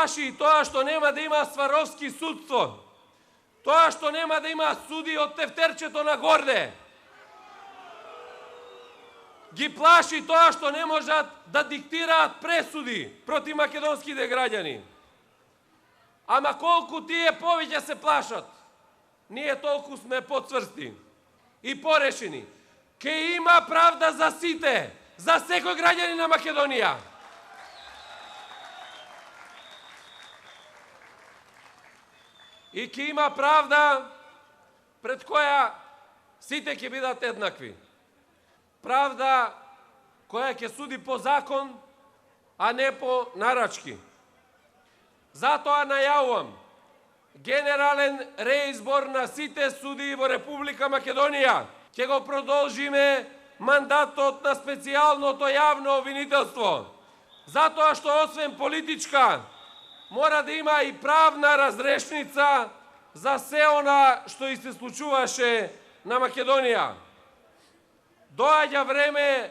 плаши и тоа што нема да има сваровски судство. Тоа што нема да има суди од тефтерчето на горде. Ги плаши тоа што не можат да диктираат пресуди против македонските граѓани. Ама колку тие повеќе се плашат, ние толку сме поцврсти и порешени. Ке има правда за сите, за секој граѓанин на Македонија. И ке има правда пред која сите ќе бидат еднакви. Правда која ќе суди по закон, а не по нарачки. Затоа најавувам генерален реизбор на сите судии во Република Македонија. Ќе го продолжиме мандатот на специјалното јавно обвинителство. Затоа што освен политичка, мора да има и правна разрешница за се она што и се случуваше на Македонија. Доаѓа време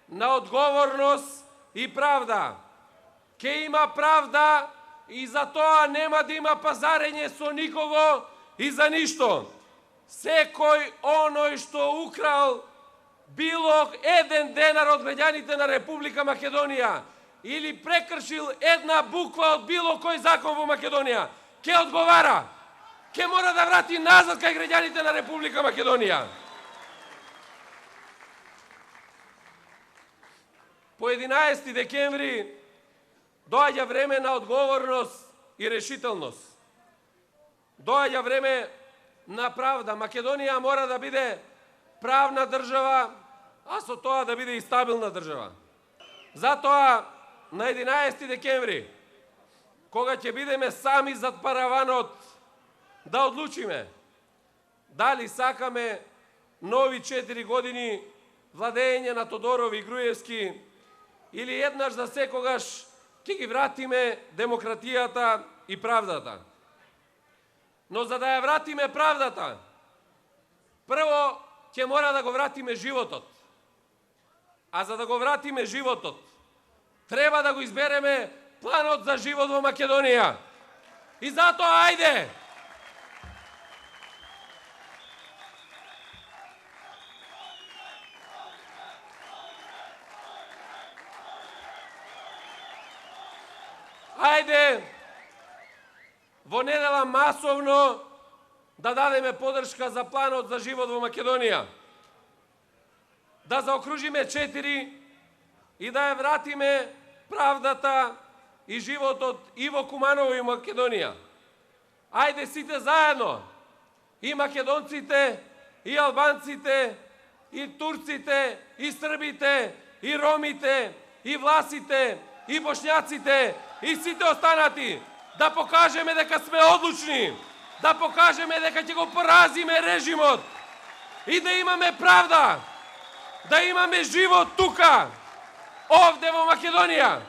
на одговорност и правда. Ке има правда и за тоа нема да има пазарење со никого и за ништо. Секој оној што украл било еден денар од граѓаните на Република Македонија или прекршил една буква од било кој закон во Македонија, ке одговара. Ке мора да врати назад кај граѓаните на Република Македонија. По 11 декември доаѓа време на одговорност и решителност. Доаѓа време на правда. Македонија мора да биде правна држава, а со тоа да биде и стабилна држава. Затоа на 11 декември, кога ќе бидеме сами зад параванот, да одлучиме дали сакаме нови 4 години владење на Тодоров и Груевски или еднаш за секогаш ќе ги вратиме демократијата и правдата. Но за да ја вратиме правдата, прво ќе мора да го вратиме животот. А за да го вратиме животот, треба да го избереме планот за живот во Македонија. И затоа ајде! Ајде во недела масовно да дадеме подршка за планот за живот во Македонија. Да заокружиме 4 и да ја вратиме правдата и животот и во Куманово и Македонија. Ајде сите заедно, и македонците, и албанците, и турците, и србите, и ромите, и власите, и бошњаците, и сите останати, да покажеме дека сме одлучни, да покажеме дека ќе го поразиме режимот и да имаме правда, да имаме живот тука, овде во Македонија.